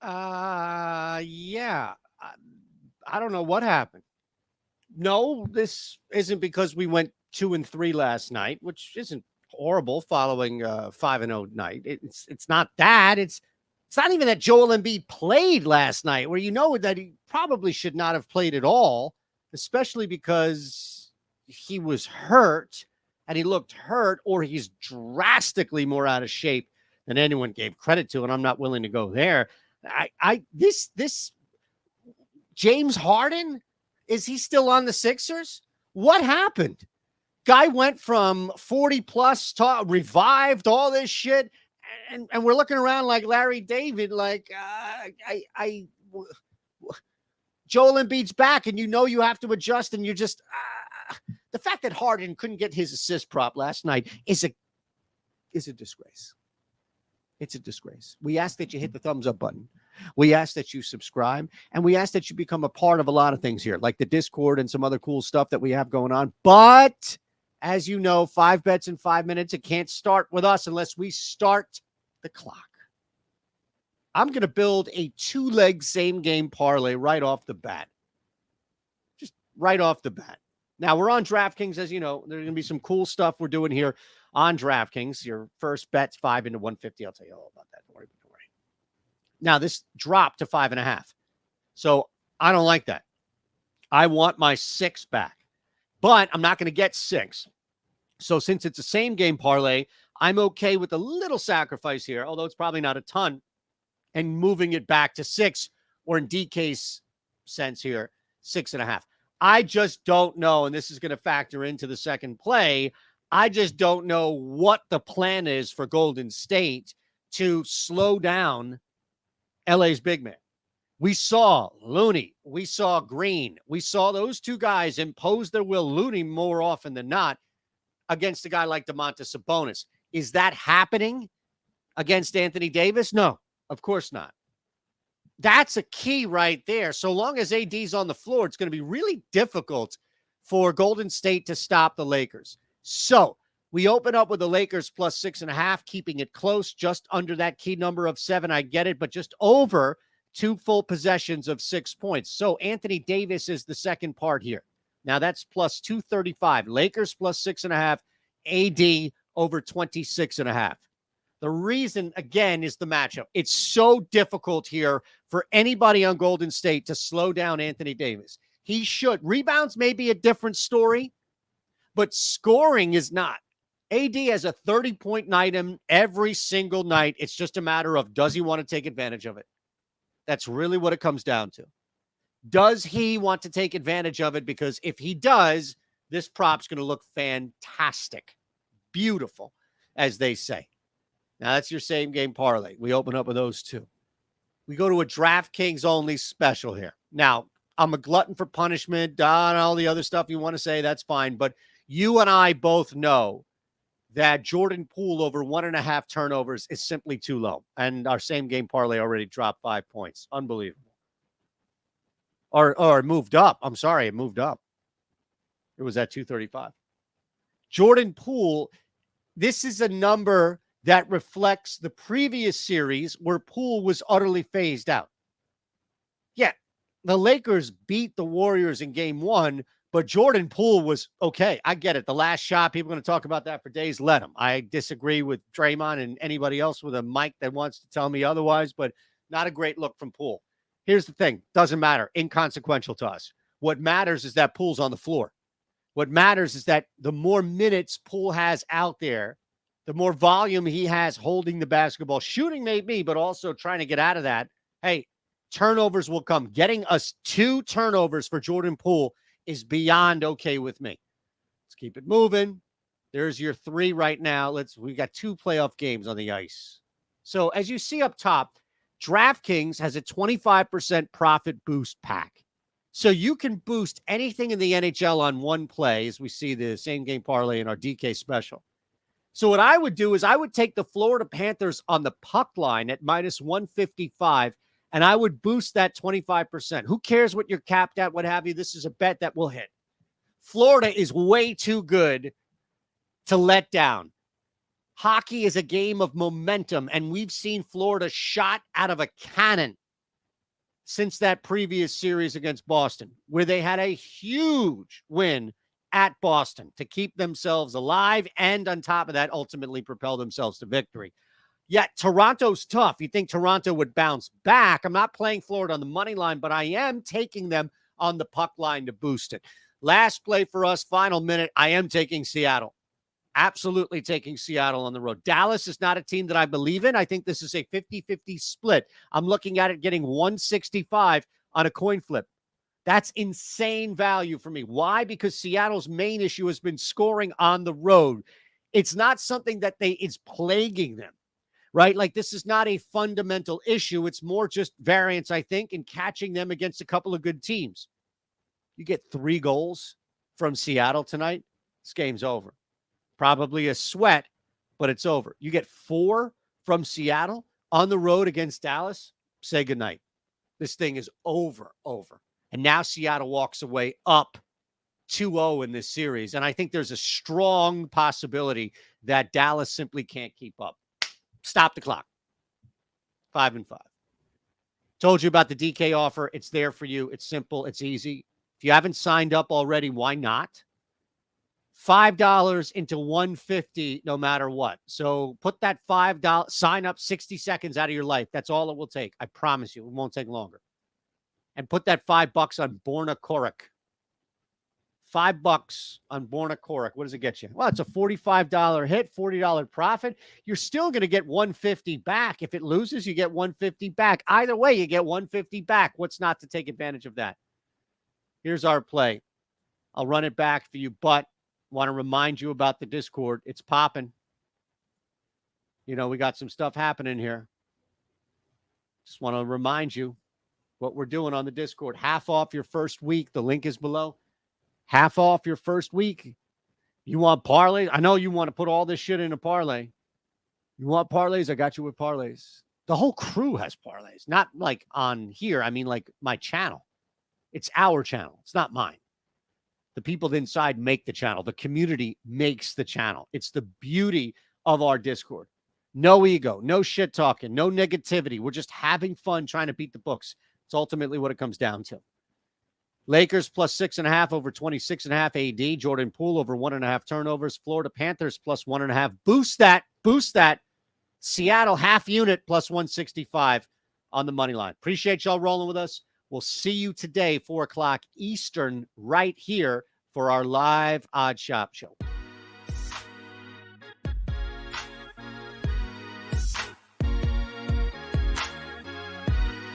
Yeah. I don't know what happened. No, this isn't because we went 2-3 last night, which isn't horrible following 5-0 night. It's not that. It's not even that Joel Embiid played last night, where you know that he probably should not have played at all, especially because he was hurt and he looked hurt, or he's drastically more out of shape than anyone gave credit to, and I'm not willing to go there. This James Harden, is he still on the Sixers? What happened? Guy went from 40 plus to revived, all this shit, and we're looking around like Larry David, like Joel Embiid's back, and you know you have to adjust, and you just the fact that Harden couldn't get his assist prop last night is a disgrace. It's a disgrace. We ask that you hit the thumbs up button. We ask that you subscribe, and we ask that you become a part of a lot of things here, like the Discord and some other cool stuff that we have going on. But as you know, 5 bets in 5 minutes, it can't start with us unless we start the clock. I'm going to build a 2-leg same game parlay right off the bat. Just right off the bat. Now, we're on DraftKings, as you know. There's going to be some cool stuff we're doing here on DraftKings. Your first bet's 5 into 150. I'll tell you all about that. Don't worry. Now, this dropped to 5.5. So I don't like that. I want my 6 back. But I'm not going to get 6. So since it's a same game parlay, I'm okay with a little sacrifice here, although it's probably not a ton, and moving it back to 6, or in DK's sense here, 6.5. I just don't know, and this is going to factor into the second play. I just don't know what the plan is for Golden State to slow down LA's big man. We saw Looney. We saw Green. We saw those two guys impose their will, Looney more often than not, against a guy like Domantas Sabonis. Is that happening against Anthony Davis? No, of course not. That's a key right there. So long as AD's on the floor, it's going to be really difficult for Golden State to stop the Lakers. So we open up with the Lakers plus 6.5, keeping it close, just under that key number of 7. I get it, but just over 2 full possessions of 6 points. So Anthony Davis is the second part here. Now that's plus 235. Lakers plus 6.5, AD over 26.5. The reason, again, is the matchup. It's so difficult here for anybody on Golden State to slow down Anthony Davis. He should. Rebounds may be a different story, but scoring is not. AD has a 30-point night every single night. It's just a matter of, does he want to take advantage of it? That's really what it comes down to. Does he want to take advantage of it? Because if he does, this prop's going to look fantastic. Beautiful, as they say. Now, that's your same game parlay. We open up with those two. We go to a DraftKings only special here. Now, I'm a glutton for punishment, and all the other stuff you want to say, that's fine. But you and I both know that Jordan Poole over 1.5 turnovers is simply too low. And our same game parlay already dropped 5 points. Unbelievable. Or it moved up. I'm sorry, it moved up. It was at 235. Jordan Poole, this is a number that reflects the previous series where Poole was utterly phased out. Yeah, the Lakers beat the Warriors in game 1, but Jordan Poole was okay. I get it. The last shot, people are going to talk about that for days. Let him. I disagree with Draymond and anybody else with a mic that wants to tell me otherwise, but not a great look from Poole. Here's the thing. Doesn't matter. Inconsequential to us. What matters is that Poole's on the floor. What matters is that the more minutes Poole has out there, the more volume he has holding the basketball, shooting maybe, but also trying to get out of that. Hey, turnovers will come. Getting us 2 turnovers for Jordan Poole is beyond okay with me. Let's keep it moving. There's your 3 right now. We got 2 playoff games on the ice. So as you see up top, DraftKings has a 25% profit boost pack. So you can boost anything in the NHL on one play, as we see the same game parlay in our DK special. So what I would do is I would take the Florida Panthers on the puck line at minus 155, and I would boost that 25%. Who cares what you're capped at, what have you? This is a bet that will hit. Florida is way too good to let down. Hockey is a game of momentum, and we've seen Florida shot out of a cannon since that previous series against Boston, where they had a huge win at Boston to keep themselves alive and on top of that, ultimately propel themselves to victory. Yet Toronto's tough. You think Toronto would bounce back. I'm not playing Florida on the money line, but I am taking them on the puck line to boost it. Last play for us, final minute, I am taking Seattle. Absolutely taking Seattle on the road. Dallas is not a team that I believe in. I think this is a 50-50 split. I'm looking at it getting 165 on a coin flip. That's insane value for me. Why? Because Seattle's main issue has been scoring on the road. It's not something that is plaguing them, right? Like, this is not a fundamental issue. It's more just variance, I think, in catching them against a couple of good teams. You get 3 goals from Seattle tonight, this game's over. Probably a sweat, but it's over. You get 4 from Seattle on the road against Dallas, say goodnight. This thing is over. And now Seattle walks away up 2-0 in this series. And I think there's a strong possibility that Dallas simply can't keep up. Stop the clock. 5-5. Told you about the DK offer. It's there for you. It's simple. It's easy. If you haven't signed up already, why not? $5 into $150 no matter what. So put that $5, sign up 60 seconds out of your life. That's all it will take. I promise you, it won't take longer. And put that $5 on Borna Coric. $5 on Borna Coric. What does it get you? Well, it's a $45 hit, $40 profit. You're still going to get $150 back. If it loses, you get $150 back. Either way, you get $150 back. What's not to take advantage of that? Here's our play. I'll run it back for you, but want to remind you about the Discord. It's popping. You know, we got some stuff happening here. Just want to remind you what we're doing on the Discord. Half off your first week. The link is below. Half off your first week. You want parlays? I know you want to put all this shit in a parlay. You want parlays? I got you with parlays. The whole crew has parlays. Not like on here. I mean, like my channel. It's our channel. It's not mine. The people inside make the channel. The community makes the channel. It's the beauty of our Discord. No ego, no shit talking, no negativity. We're just having fun trying to beat the books. It's ultimately what it comes down to. Lakers plus 6.5 over 26.5 AD. Jordan Poole over 1.5 turnovers. Florida Panthers plus 1.5. Boost that. Seattle half unit plus 165 on the money line. Appreciate y'all rolling with us. We'll see you today, 4 o'clock Eastern, right here for our live Odd Shop show.